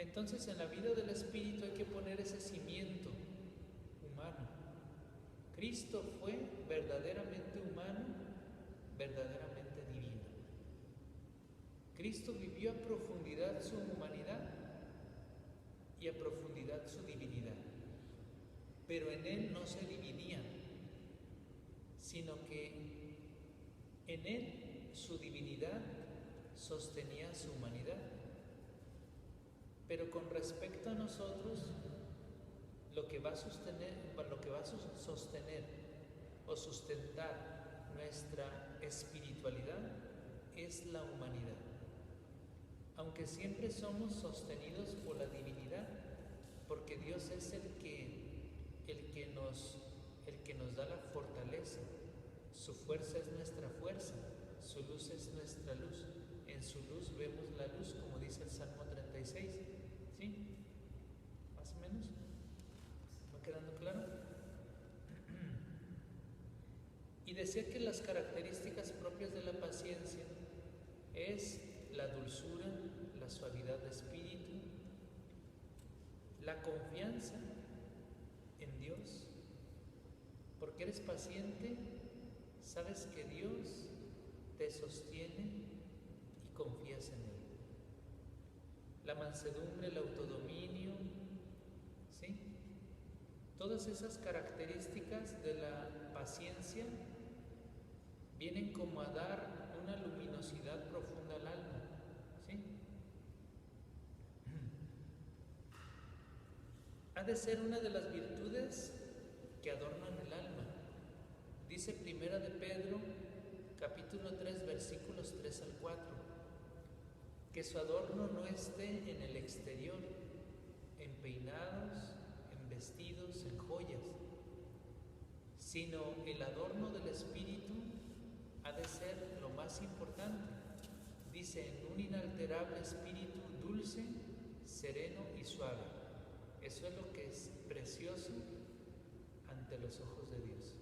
Entonces en la vida del Espíritu hay que poner ese cimiento humano. Cristo fue verdaderamente humano, verdaderamente divino. Cristo vivió a profundidad su humanidad y a profundidad su divinidad, pero en Él no se dividían, sino que en Él su divinidad sostenía su humanidad. Pero con respecto a nosotros, lo que va a sostener o sustentar nuestra espiritualidad es la humanidad. Aunque siempre somos sostenidos por la divinidad, porque Dios es el que nos da la fortaleza. Su fuerza es nuestra fuerza, su luz es nuestra luz. En su luz vemos la luz, como dice el Salmo 36. ¿Sí? ¿Más o menos? ¿Va quedando claro? Y decía que las características propias de la paciencia es la dulzura, la suavidad de espíritu, la confianza en Dios. Porque eres paciente, sabes que Dios te sostiene y confías en Él. La mansedumbre, el autodominio, ¿sí? Todas esas características de la paciencia vienen como a dar una luminosidad profunda al alma, ¿sí? Ha de ser una de las virtudes que adornan el alma. Dice Primera de Pedro, capítulo 3, versículos 3 al 4, que su adorno no esté en el exterior, en peinados, en vestidos, en joyas, sino el adorno del espíritu ha de ser lo más importante. Dice, en un inalterable espíritu dulce, sereno y suave. Eso es lo que es precioso ante los ojos de Dios.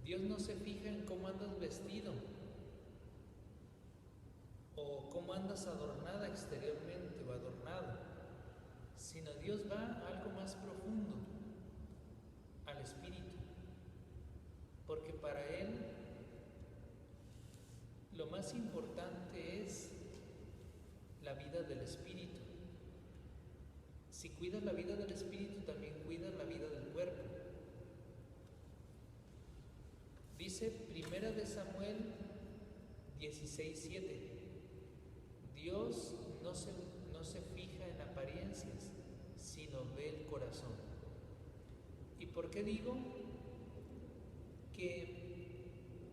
Dios no se fija en cómo andas vestido o cómo andas adornada exteriormente o adornado, sino Dios va a algo más profundo, al espíritu, porque para Él lo más importante es la vida del espíritu. Si cuidas la vida del espíritu, también cuidas la vida del cuerpo. Dice Primera de Samuel 16:7, Dios no se fija en apariencias, sino ve el corazón. ¿Y por qué digo que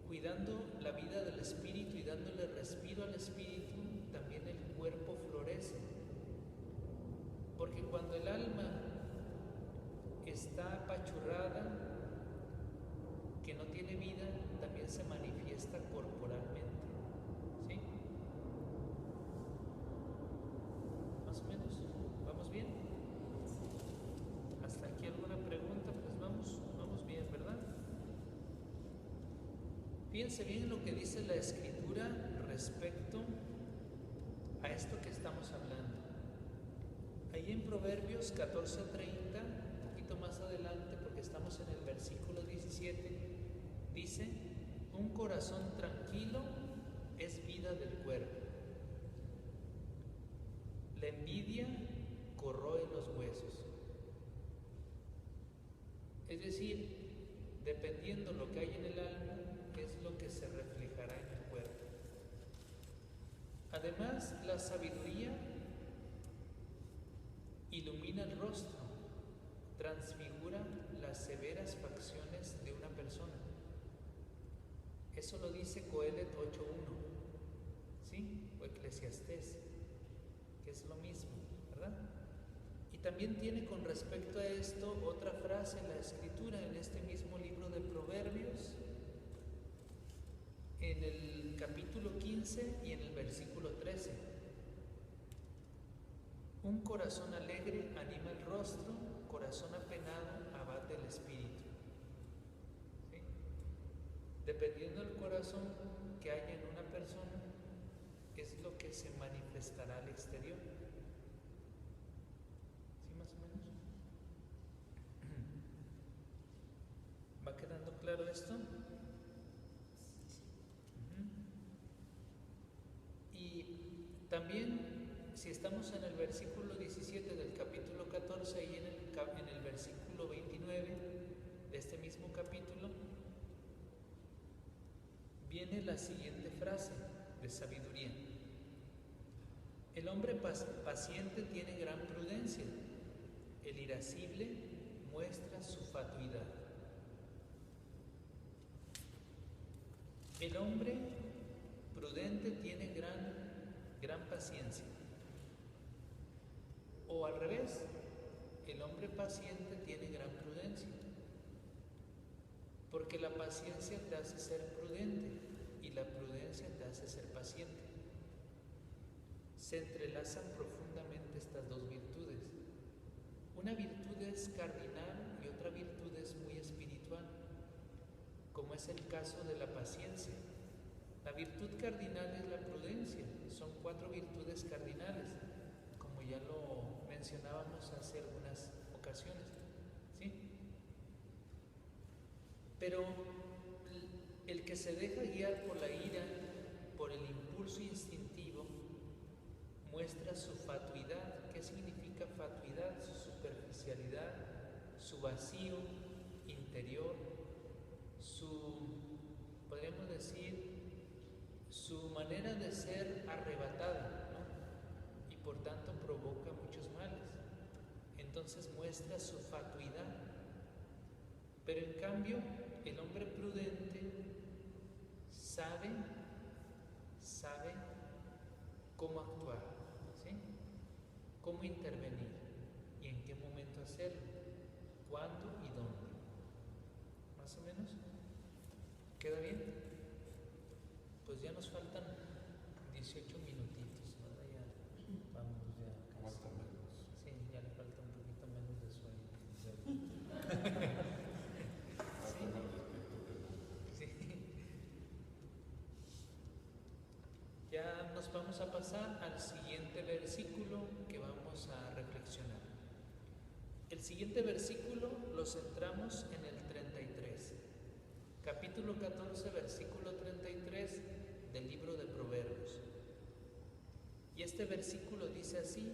cuidando la vida del espíritu y dándole respiro al espíritu, también el cuerpo florece? Porque cuando el alma está apachurrada, que no tiene vida, también se manifiesta corporalmente, ¿sí? Más o menos, ¿vamos bien? ¿Hasta aquí alguna pregunta? Pues vamos bien, ¿verdad? Fíjense bien lo que dice la Escritura respecto a esto que estamos hablando. Ahí en Proverbios 14:30, un poquito más adelante, porque estamos en el versículo 17, dice, un corazón tranquilo es vida del cuerpo. La envidia corroe los huesos. Es decir, dependiendo lo que hay en el alma, es lo que se reflejará en el cuerpo. Además, la sabiduría ilumina el rostro, transfigura las severas facciones de una persona. Eso lo dice Coelet 8:1, ¿sí? O Eclesiastés, que es lo mismo, ¿verdad? Y también tiene con respecto a esto otra frase en la Escritura, en este mismo libro de Proverbios, en el capítulo 15 y en el versículo 13. Un corazón alegre anima el rostro, corazón apenado abate el espíritu. ¿Sí? Dependiendo del corazón que haya en una persona, es lo que se manifestará al exterior. esto? Y también, si estamos en el versículo 17 del capítulo 14 y en el versículo 29 de este mismo capítulo, viene la siguiente frase de sabiduría. El hombre paciente tiene gran prudencia, el irascible muestra su fatuidad. El hombre prudente tiene gran paciencia. O al revés, el hombre paciente tiene gran prudencia. Porque la paciencia te hace ser prudente y la prudencia te hace ser paciente. Se entrelazan profundamente estas dos virtudes. Una virtud es cardinal y otra virtud es muy espiritual, como es el caso de la paciencia. La virtud cardinal es la prudencia. Son 4 virtudes cardinales, como ya lo mencionábamos hace algunas ocasiones, ¿sí? Pero el que se deja guiar por la ira, por el impulso instintivo, muestra su fatuidad. ¿Qué significa fatuidad? Su superficialidad, su vacío interior, podríamos decir, su manera de ser arrebatada, ¿no? Y por tanto provoca muchos males. Entonces muestra su fatuidad. Pero en cambio, el hombre prudente sabe cómo actuar, ¿sí? Cómo intervenir y en qué momento hacerlo, cuándo y dónde. ¿Más o menos? ¿Queda bien? Pues ya nos faltan 18 minutitos, ¿verdad? Ya vamos ya. Falta menos. Sí, ya le falta un poquito menos de sueño. Sí. Ya nos vamos a pasar al siguiente versículo que vamos a reflexionar. El siguiente versículo lo centramos en el 33. Capítulo 14, versículo 33 del libro de Proverbios. Y este versículo dice así: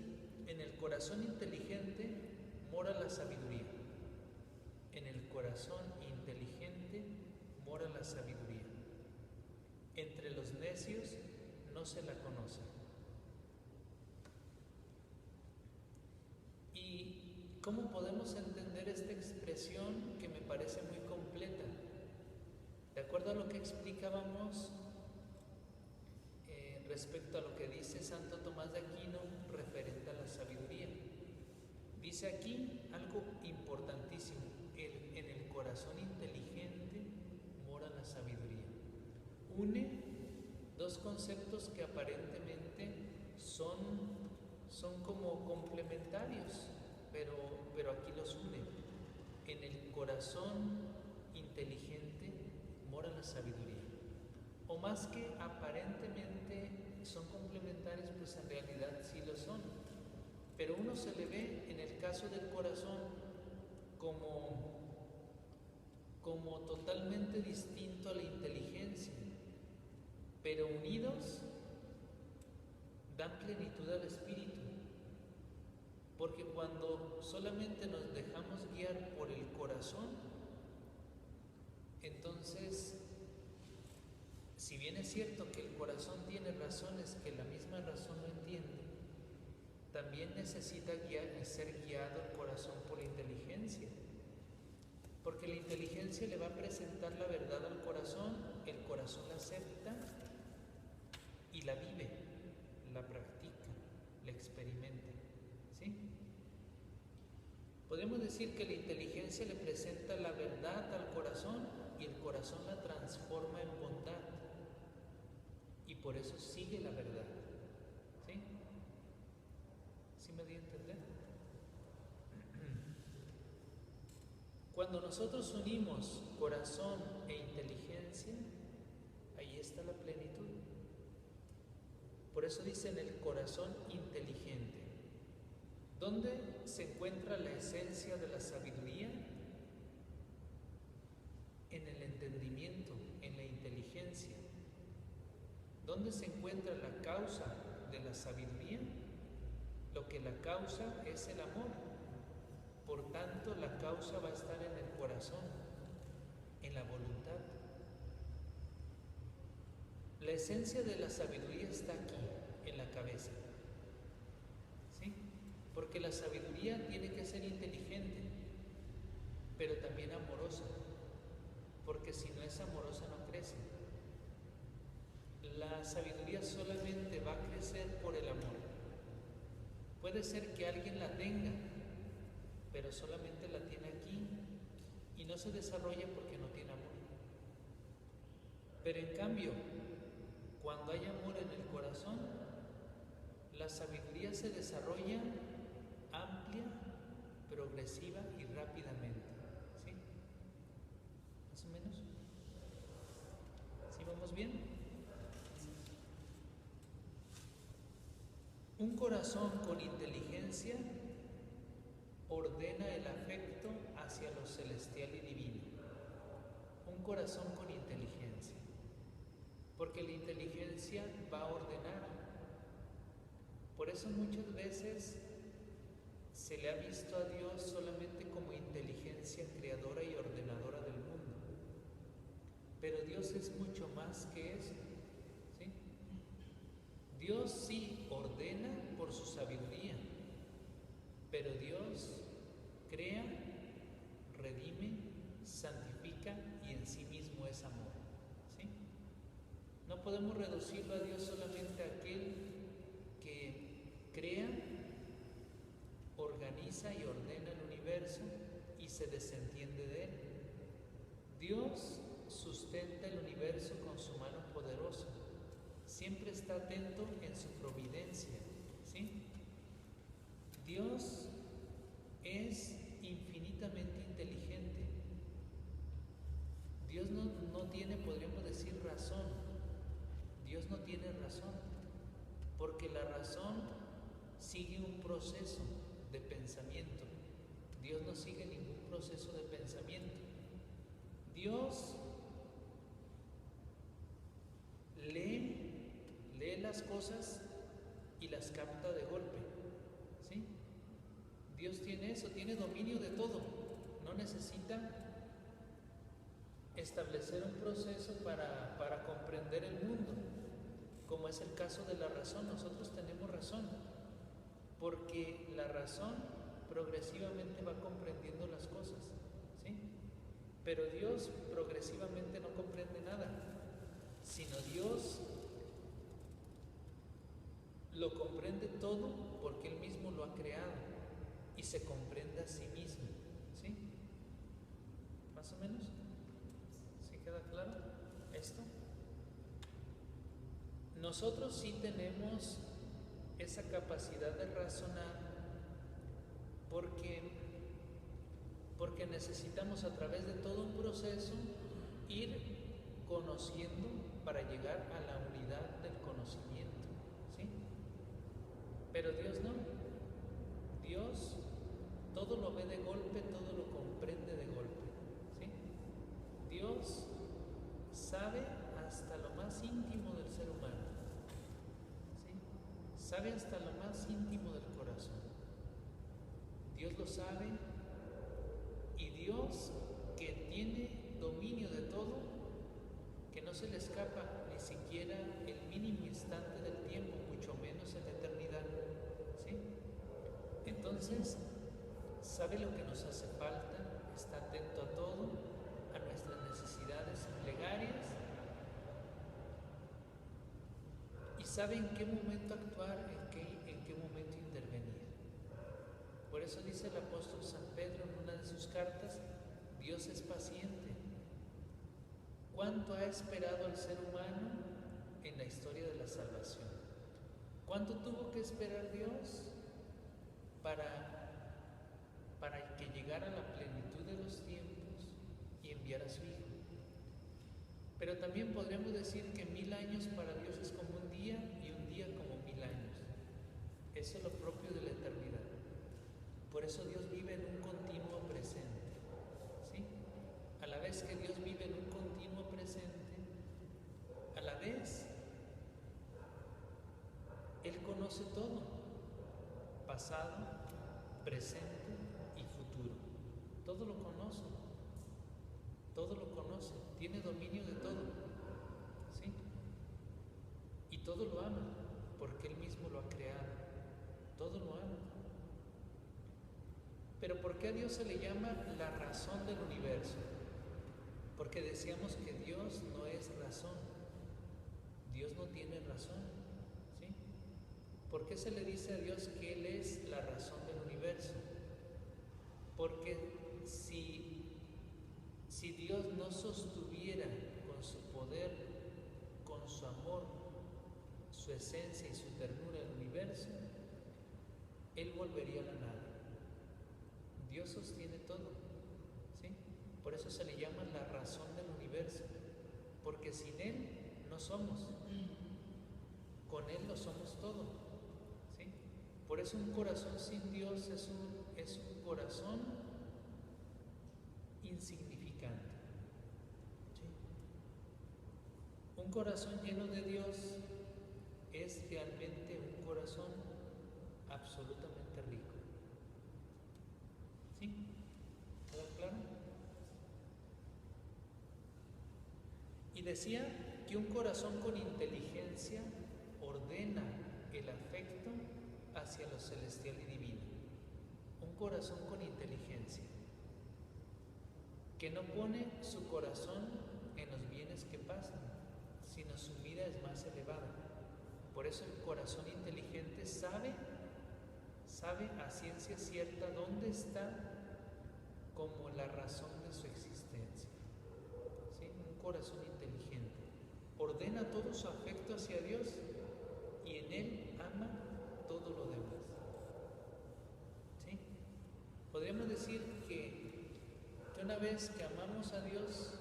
en el corazón inteligente mora la sabiduría. En el corazón inteligente mora la sabiduría. Entre los necios no se la conoce. ¿Y cómo podemos entender esta expresión que me parece muy completa? De acuerdo a lo que explicábamos respecto a lo que dice Santo Tomás de Aquino referente a la sabiduría. Dice aquí algo importantísimo: en el corazón inteligente mora la sabiduría. Une dos conceptos que aparentemente son como complementarios, pero aquí los une. En el corazón inteligente mora la sabiduría. O más que aparentemente son complementarios, pues en realidad sí lo son. Pero uno se le ve en el caso del corazón como totalmente distinto a la inteligencia, pero unidos dan plenitud al espíritu. Porque cuando solamente nos dejamos guiar por el corazón, entonces, si bien es cierto que el corazón tiene razones que la misma razón no entiende, también necesita ser guiado el corazón por la inteligencia. Porque la inteligencia le va a presentar la verdad al corazón, el corazón la acepta y la vive, la practica, la experimenta, ¿sí? Podemos decir que la inteligencia le presenta la verdad al corazón y el corazón la transforma en bondad, y por eso sigue la verdad, ¿sí? ¿Sí me di a entender? Cuando nosotros unimos corazón e inteligencia, ahí está la plenitud. Por eso dice en el corazón inteligente. ¿Dónde se encuentra la esencia de la sabiduría? En el entendimiento inteligencia. ¿Dónde se encuentra la causa de la sabiduría? Lo que la causa es el amor. Por tanto, la causa va a estar en el corazón, en la voluntad. La esencia de la sabiduría está aquí, en la cabeza. ¿Sí? Porque la sabiduría tiene que ser inteligente, pero también amorosa, porque si no es amorosa no crece. La sabiduría solamente va a crecer por el amor. Puede ser que alguien la tenga, pero solamente la tiene aquí y no se desarrolla porque no tiene amor. Pero en cambio, cuando hay amor en el corazón, la sabiduría se desarrolla amplia, progresiva y rápidamente. ¿Sí? ¿Más o menos? ¿Sí vamos bien? Un corazón con inteligencia ordena el afecto hacia lo celestial y divino. Un corazón con inteligencia. Porque la inteligencia va a ordenar. Por eso muchas veces se le ha visto a Dios solamente como inteligencia creadora y ordenadora del mundo. Pero Dios es mucho más que eso. ¿Sí? Dios sí ordena por su sabiduría, pero Dios crea, redime, santifica y en sí mismo es amor. ¿Sí? No podemos reducirlo a Dios solamente a aquel que crea, organiza y ordena el universo y se desentiende de él. Dios sustenta el universo con su mano poderosa. Siempre está atento en su providencia. ¿Sí? Dios es infinitamente inteligente. Dios no tiene, podríamos decir, razón. Dios no tiene razón, porque la razón sigue un proceso de pensamiento. Dios no sigue ningún proceso de pensamiento. Dios lee las cosas y las capta de golpe. ¿Sí? Dios tiene eso, tiene dominio de todo. No necesita establecer un proceso para comprender el mundo, como es el caso de la razón. Nosotros tenemos razón, porque la razón progresivamente va comprendiendo las cosas, ¿sí? Pero Dios progresivamente no comprende nada, sino Dios lo comprende todo porque Él mismo lo ha creado y se comprende a sí mismo. ¿Sí? ¿Más o menos? ¿Sí queda claro esto? Nosotros sí tenemos esa capacidad de razonar porque necesitamos a través de todo un proceso ir conociendo para llegar a la unidad del conocimiento. ¿Sí? Pero Dios no. Dios todo lo ve de golpe, todo lo comprende de golpe. ¿Sí? Dios sabe hasta lo más íntimo del ser humano. ¿Sí? Sabe hasta lo más íntimo del corazón. Dios lo sabe, y Dios, que tiene dominio de todo, que no se le escapa ni siquiera el mínimo instante del tiempo, mucho menos en la eternidad. ¿Sí? Entonces, sabe lo que nos hace falta, está atento a todo, a nuestras necesidades plegarias, y sabe en qué momento actuar, en qué momento intervenir. Por eso dice el apóstol San Pedro en una de sus cartas: Dios es paciente. ¿Cuánto ha esperado el ser humano en la historia de la salvación? ¿Cuánto tuvo que esperar Dios para que llegara la plenitud de los tiempos y enviara a su Hijo? Pero también podríamos decir que 1000 años para Dios es como un día, y un día como 1000 años. Eso es lo propio de la eternidad. Por eso Dios vive en un continuo presente. ¿Sí? A la vez que Dios vive en un continuo presente, pasado, presente y futuro. Todo lo conoce, tiene dominio de todo, ¿sí? Y todo lo ama, porque Él mismo lo ha creado, todo lo ama. Pero ¿por qué a Dios se le llama la razón del universo? Porque decíamos que Dios no es razón, Dios no tiene razón, ¿sí? ¿Por qué se le dice a Dios que Él es la razón del universo? Porque si Dios no sostuviera con su poder, con su amor, su esencia y su ternura el universo, Él volvería a la nada. Dios sostiene todo, ¿sí? Por eso se le llama la razón del universo, porque sin Él no somos, con Él lo somos todo, ¿sí? Por eso un corazón sin Dios es un corazón insignificante, ¿sí? Un corazón lleno de Dios es realmente un corazón absolutamente rico, ¿sí? ¿Queda claro? Y decía que un corazón con inteligencia ordena el afecto hacia lo celestial y divino. Un corazón con inteligencia, que no pone su corazón en los bienes que pasan, sino su mira es más elevada. Por eso el corazón inteligente sabe a ciencia cierta dónde está como la razón de su existencia, ¿sí? Un corazón inteligente ordena todo su afecto hacia Dios y en Él ama todo lo demás, ¿sí? Podríamos decir que una vez que amamos a Dios,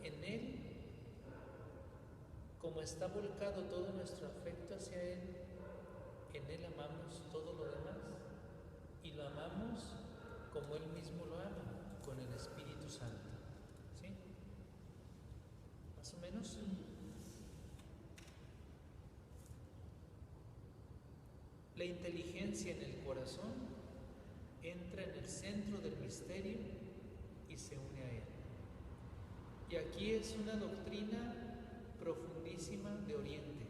en Él, como está volcado todo nuestro afecto hacia Él, en Él amamos todo lo demás y lo amamos como Él mismo lo ama, con el Espíritu Santo, ¿sí? Más o menos. La inteligencia en el corazón entra en el centro del misterio y se une a Él. Y aquí es una doctrina profundísima de Oriente,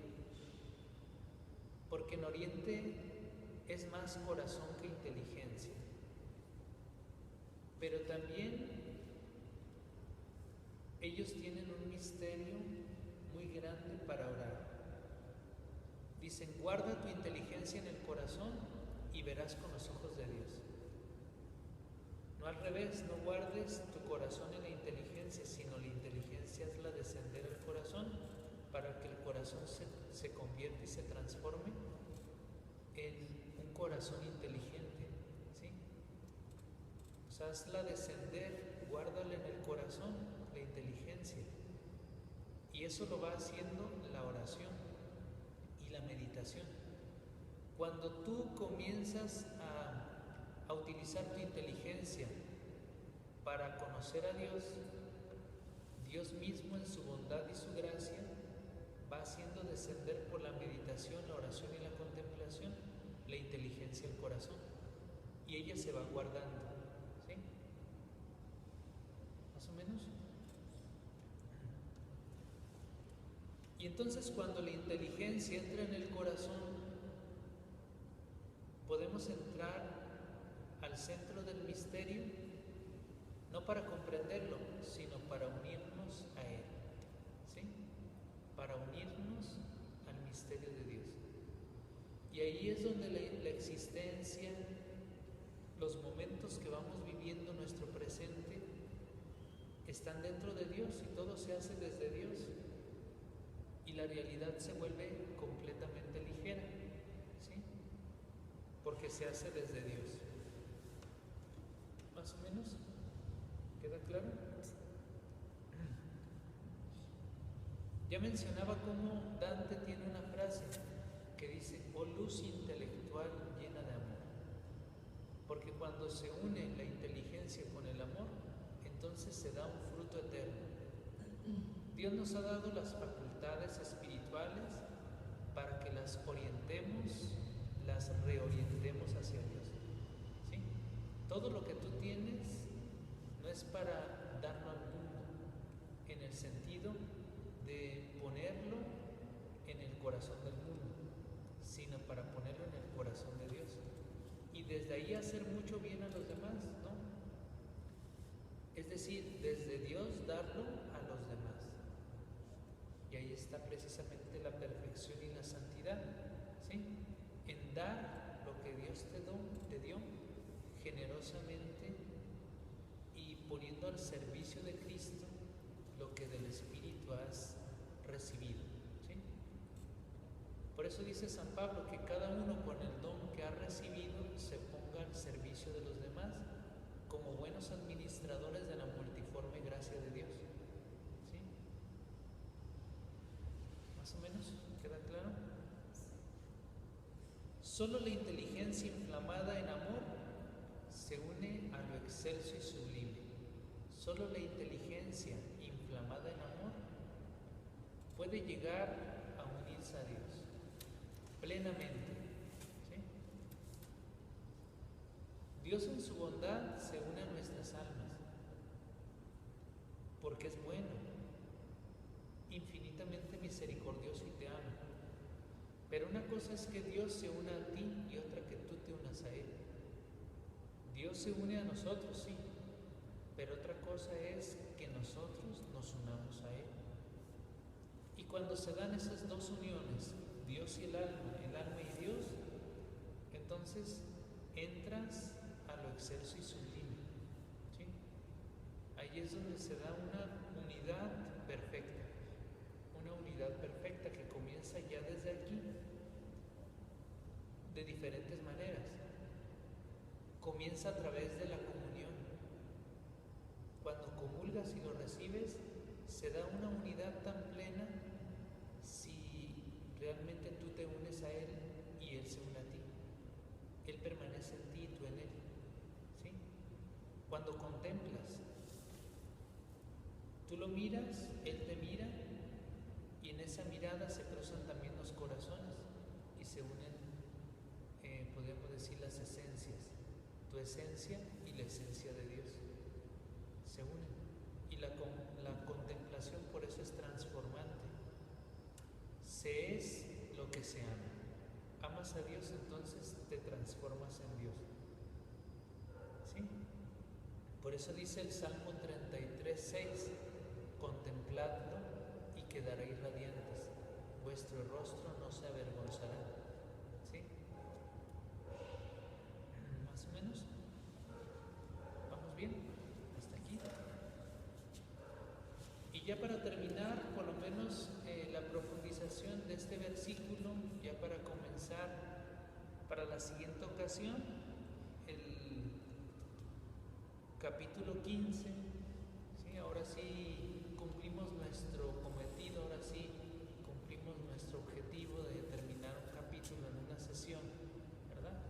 porque en Oriente es más corazón que inteligencia, pero también ellos tienen un misterio muy grande para orar. Dicen, guarda tu inteligencia en el corazón y verás con los ojos de Dios. No al revés, no guardes tu corazón en la inteligencia, sino la inteligencia hazla descender al corazón para que el corazón se convierta y se transforme en un corazón inteligente, ¿sí? O sea, hazla descender, guárdala en el corazón, la inteligencia. Y eso lo va haciendo la oración y la meditación. Cuando tú comienzas a utilizar tu inteligencia para conocer a Dios, Dios mismo en su bondad y su gracia va haciendo descender por la meditación, la oración y la contemplación la inteligencia al corazón y ella se va guardando, ¿sí? Más o menos. Y entonces cuando la inteligencia entra en el corazón, podemos entrar al centro del misterio, no para comprenderlo, sino para unirnos a Él, ¿sí? Para unirnos al misterio de Dios. Y ahí es donde la existencia, los momentos que vamos viviendo, nuestro presente, están dentro de Dios y todo se hace desde Dios. Y la realidad se vuelve completamente ligera, ¿sí? Porque se hace desde Dios. ¿Más o menos? ¿Queda claro? Ya mencionaba cómo Dante tiene una frase que dice, oh luz intelectual llena de amor. Porque cuando se une la inteligencia con el amor, entonces se da un fruto eterno. Dios nos ha dado las facultades espirituales para que las orientemos, las reorientemos hacia Dios. es para darlo al mundo, en el sentido de ponerlo en el corazón del mundo, sino para ponerlo en el corazón de Dios. Y desde ahí hacer mucho bien a los demás, ¿no? Es decir, desde Dios darlo a los demás. Y ahí está precisamente la perfección y la santidad, ¿sí? En dar lo que Dios te dio generosamente y poniendo al servicio de Cristo lo que del Espíritu has recibido, ¿sí? Por eso dice San Pablo que cada uno con el don que ha recibido se ponga al servicio de los demás como buenos administradores de la multiforme gracia de Dios, ¿sí? ¿Más o menos? ¿Queda claro? Solo la inteligencia inflamada en amor se une a lo excelso y sublime. Solo la inteligencia inflamada en amor puede llegar a unirse a Dios plenamente, ¿sí? Dios en su bondad se une a nuestras almas porque es bueno, infinitamente misericordioso y te ama. Pero una cosa es que Dios se una a ti y otra que tú te unas a Él. Dios se une a nosotros, sí, pero otra cosa es que nosotros nos unamos a Él. Y cuando se dan esas dos uniones, Dios y el alma y Dios, entonces entras a lo excelso y sublime, ¿sí? Ahí es donde se da una unidad perfecta que comienza ya desde aquí, de diferentes maneras. Comienza a través de la comunión. Cuando comulgas y lo recibes, se da una unidad tan plena si realmente tú te unes a Él y Él se une a ti. Él permanece en ti y tú en Él, ¿sí? Cuando contemplas, tú lo miras, Él te mira, y en esa mirada se cruzan también los corazones y se unen, podemos decir, las esencias, tu esencia y la esencia de Dios se unen. Y la contemplación por eso es transformante. Se es lo que se ama. Amas a Dios, entonces te transformas en Dios, ¿sí? Por eso dice el Salmo 33:6: contempladlo y quedaréis radiantes, vuestro rostro no se avergonzará, ¿sí? Más o menos. ¿Vamos bien? ¿Hasta aquí? Y ya para terminar, por lo menos la profundización de este versículo, ya para comenzar para la siguiente ocasión, el capítulo 15, ¿sí? Ahora sí cumplimos nuestro cometido, ahora sí cumplimos nuestro objetivo de terminar un capítulo en una sesión, ¿verdad?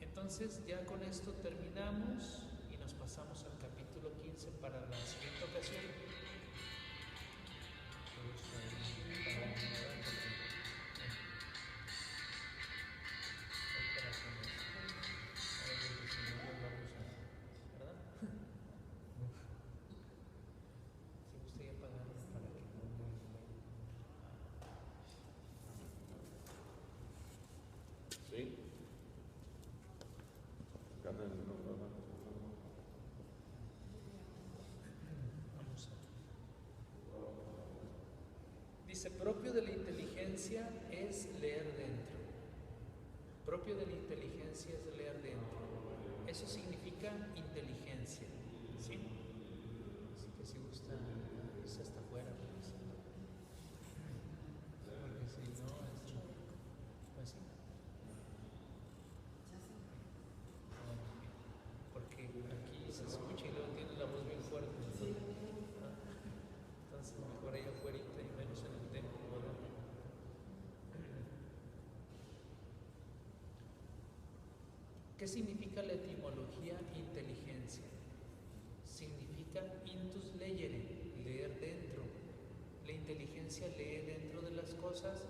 Entonces ya con esto terminamos y nos pasamos al capítulo 15 para la siguiente ocasión. Sí. Dice, propio de la inteligencia es leer dentro. Propio de la inteligencia es leer dentro. Eso significa inteligencia, ¿sí? Así que si gusta irse hasta afuera, pues, porque si no, pues sí. Porque aquí se escucha y luego tiene la voz bien fuerte, ¿no? Entonces mejor ahí afuera y menos en el templo, ¿verdad? ¿Qué significa la etimología inteligencia? Significa intus legere, leer dentro. La inteligencia lee dentro de las cosas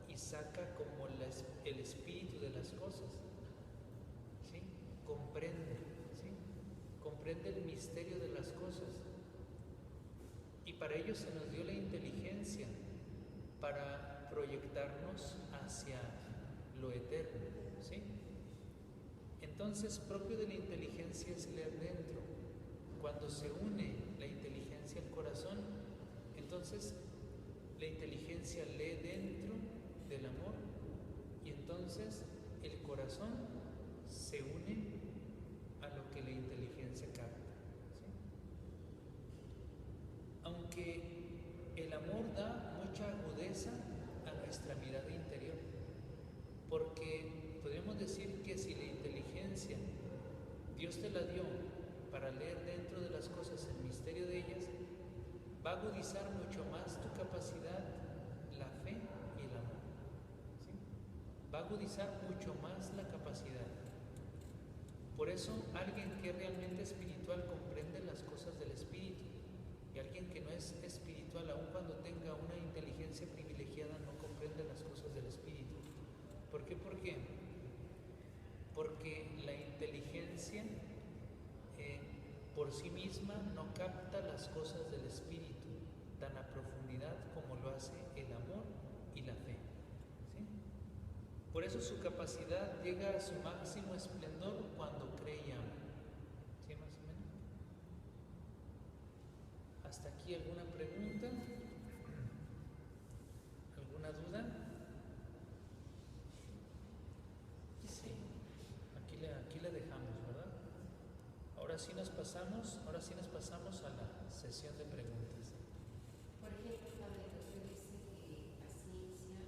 y saca como el espíritu de las cosas, ¿sí? Comprende, ¿sí? Comprende comprende el misterio de las cosas. Y para ello se nos dio la inteligencia para proyectarnos hacia lo eterno, ¿sí? Entonces, propio de la inteligencia es leer dentro. Cuando se une la inteligencia al corazón, entonces la inteligencia lee dentro del amor y entonces el corazón se une a lo que la inteligencia capta, ¿sí? Aunque el amor da mucha agudeza a nuestra mirada interior, porque podríamos decir que si la inteligencia Dios te la dio para leer dentro de las cosas el misterio de ellas, va a agudizar mucho más tu capacidad, la fe y el amor, ¿sí? Va a agudizar mucho más la capacidad. Por eso alguien que es realmente espiritual comprende las cosas del espíritu, y alguien que no es espiritual, aun cuando tenga una inteligencia privilegiada, no comprende las cosas del espíritu. ¿Por qué? Porque la inteligencia por sí misma no capta las cosas del espíritu tan a profundidad como lo hace el amor y la fe, ¿sí? Por eso su capacidad llega a su máximo esplendor cuando cree y ama, ¿sí? Más o menos. ¿Hasta aquí alguna pregunta? ¿Alguna duda? Sí, aquí la dejamos, ¿verdad? Ahora sí nos pasamos a la sesión de preguntas. Por ejemplo, Padre, usted dice que la ciencia,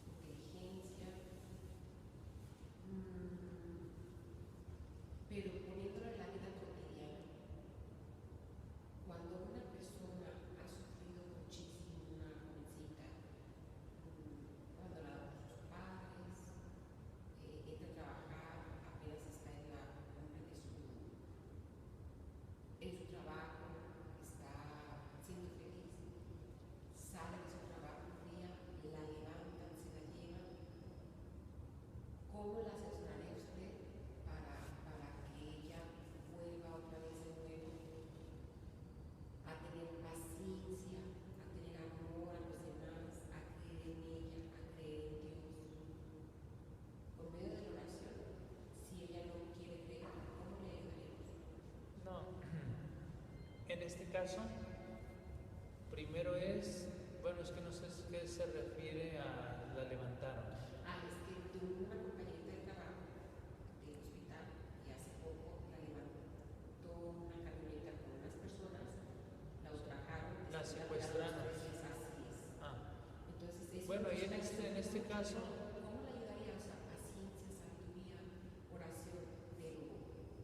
inteligencia, pero poniéndolo en la vida cotidiana, cuando una persona ha sufrido muchísimo, una jovencita, abandonada por sus padres, entra a trabajar, apenas está en la cumbre en su trabajo, está siendo feliz, sale de su trabajo un día, la levantan, se la llevan. ¿Cómo la asesoraría usted para que ella vuelva otra vez de nuevo a tener paciencia, a tener amor a los demás, a creer en ella, a creer en Dios? Por medio de la oración, si ella no quiere creer, ¿cómo le ayudaríamos? No, en este caso, primero es, bueno, es que no sé qué se refiere a la levantaron. Es que tuvo una compañerita de trabajo del hospital y hace poco la levantó una camioneta con unas personas, la ultrajaron, La secuestraron. Así es. Ah, Entonces, bueno, y en este caso, ¿cómo le ayudaría? O sea, paciencia, sabiduría, oración, pero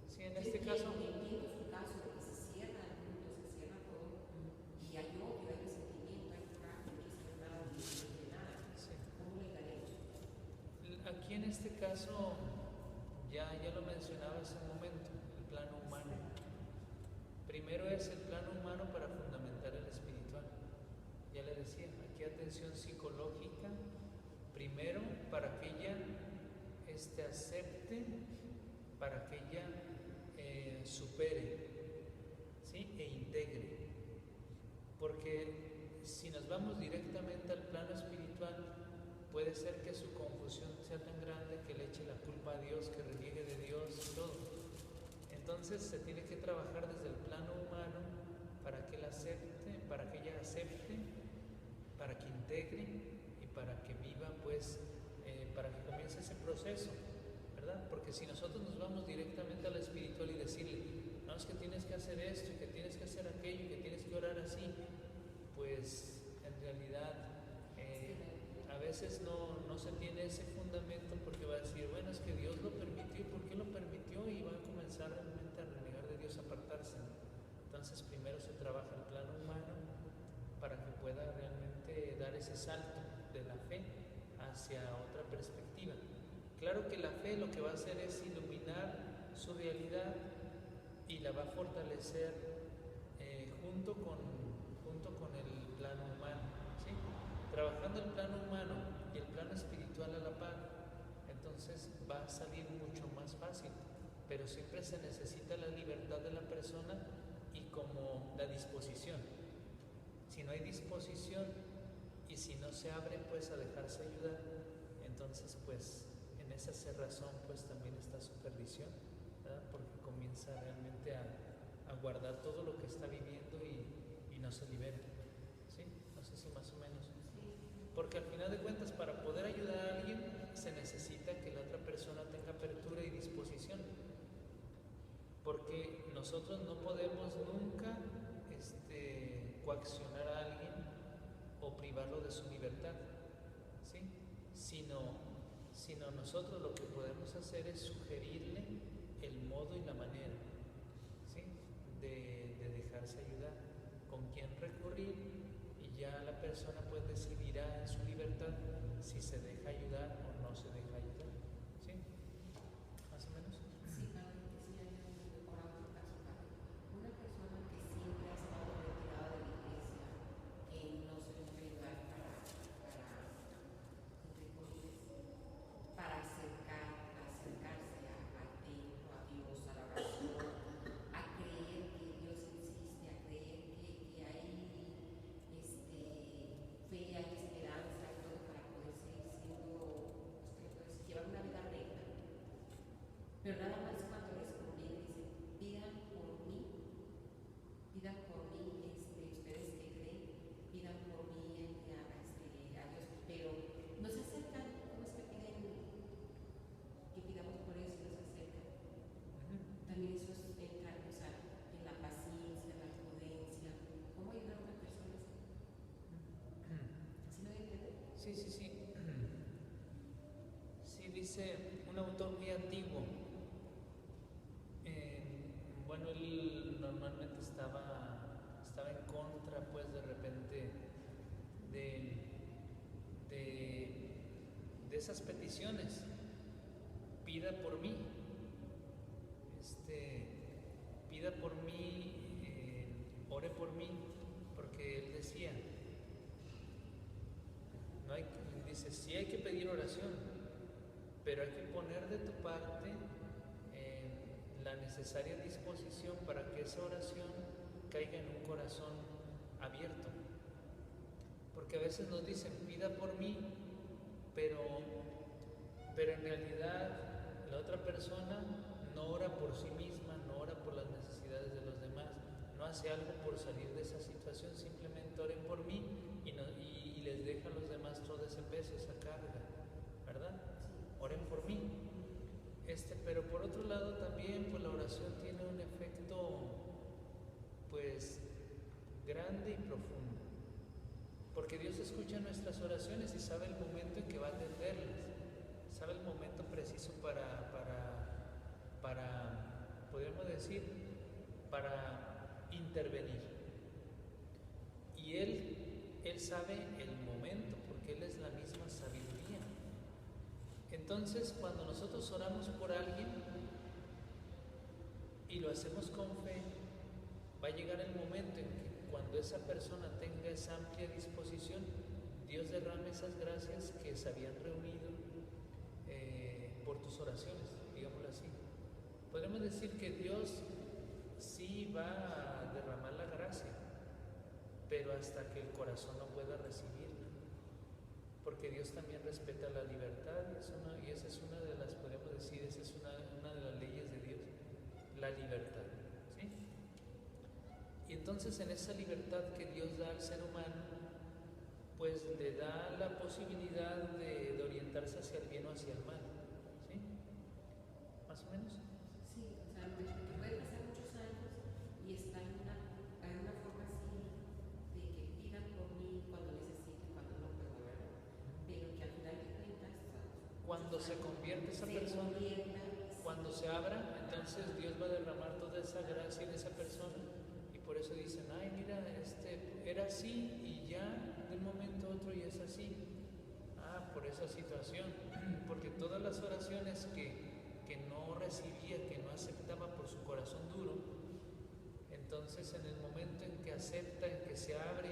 sí, en este caso, entiendo su caso de que se cierra el mundo, se cierra todo, y hay odio, hay resentimiento, hay coraje, no quiere saber nada de nada. sí. ¿Cómo le ayudaría? Aquí en este caso, ya lo mencionaba hace un momento, el plano humano. Primero es el plano humano para fundamentar el espiritual. Ya le decía, aquí atención psicológica, primero para que ella acepte, para que ella supere, ¿sí? E integre. Porque si nos vamos directamente al plano espiritual, puede ser que su confusión sea tan grande que le eche la culpa a Dios, que reniegue de Dios y todo. Entonces se tiene que trabajar desde el plano humano para que él acepte, para que ella acepte, para que integre y para que viva, pues, para que comience ese proceso, ¿verdad? Porque si nosotros nos vamos directamente a la espiritual y decirle, no, es que tienes que hacer esto y que tienes que hacer aquello y que tienes que orar así, pues en realidad a veces no se tiene ese fundamento, porque va a decir, bueno, es que Dios lo permitió, ¿por qué lo permitió? Y va a comenzar realmente a renegar de Dios, a apartarse. Entonces primero se trabaja el plano humano para que pueda realmente dar ese salto de la fe hacia otra perspectiva. Claro que la fe lo que va a hacer es iluminar su realidad y la va a fortalecer junto con el plano humano, ¿sí? Trabajando el plano humano y el plano espiritual a la par, entonces va a salir mucho más fácil, pero siempre se necesita la libertad de la persona y como la disposición. Si no hay disposición y si no se abre pues a dejarse ayudar, entonces pues en esa cerrazón pues también está su perdición, ¿verdad? Porque comienza realmente a guardar todo lo que está viviendo y no se libera, ¿sí? No sé si más o menos. Porque al final de cuentas, para poder ayudar a alguien se necesita que la otra persona tenga apertura y disposición, porque nosotros no podemos nunca coaccionar a alguien o privarlo de su libertad, ¿sí? Sino nosotros lo que podemos hacer es sugerirle el modo y la manera, ¿sí? de dejarse ayudar, con quién recurrir, y ya la persona pues decidirá en su libertad si se deja ayudar o no se deja ayudar, ¿sí? ¿Más o menos? Sí, padre, sí, hay ahora otro caso, padre. Una persona que siempre ha estado retirada de la iglesia, que no se deja ayudar entre comillas, para acercarse al templo, a Dios, a la oración, a creer que Dios existe, a creer que hay fe, hay esperanza y todo para poder seguir siendo, llevar una vida recta. Pero nada más cuando les conviene, dicen, pidan por mí, ustedes que creen, pidan por mí a Dios, pero no se acercan. ¿Cómo es que piden que pidamos por ellos y no se acercan? También eso es entrar, o sea, en la paciencia, en la prudencia. ¿Cómo ayudar a una persona así? ¿Sí me voy a entender? Sí, sí, sí. Sí, dice un autor muy antiguo. Bueno, él normalmente estaba en contra, pues, de repente de esas peticiones. Pida por mí, pida por mí, ore por mí, porque él decía, dice, sí hay que pedir oración, pero hay que poner de tu parte la necesaria disposición para que esa oración caiga en un corazón abierto. Porque a veces nos dicen, pida por mí, pero en realidad la otra persona no ora por sí misma, no ora por las necesidades de los demás, no hace algo por salir de esa situación, simplemente oren por mí y les deja a los demás todo ese peso, esa carga, ¿verdad? Oren por mí. Pero por otro lado también pues la oración tiene un efecto pues grande y profundo, porque Dios escucha nuestras oraciones y sabe el momento en que va a atenderlas, sabe el momento preciso para podemos decir, para intervenir, y Él sabe el momento, porque Él es la misma sabiduría. Entonces, cuando nosotros oramos por alguien y lo hacemos con fe, va a llegar el momento en que cuando esa persona tenga esa amplia disposición, Dios derrame esas gracias que se habían reunido por tus oraciones, digámoslo así. Podemos decir que Dios sí va a derramar la gracia, pero hasta que el corazón no pueda recibirla. Porque Dios también respeta la libertad, y esa es una de las, podemos decir, esa es una de las leyes de Dios, la libertad, ¿sí? Y entonces en esa libertad que Dios da al ser humano, pues le da la posibilidad de orientarse hacia el bien o hacia el mal, ¿sí? ¿Más o menos? Sí, o sea, porque puede pasar muchos años y está en una forma así de que pidan por mí cuando necesite, cuando no puedo, ¿verdad? Pero que al final de cuentas, cuando se convierte esa persona, cuando se abra, entonces Dios va a derramar toda esa gracia en esa persona, y por eso dicen, ay, mira, era así y ya de un momento a otro ya es así. Por esa situación, porque todas las oraciones que no recibía, que no aceptaba por su corazón duro, entonces en el momento en que acepta, en que se abre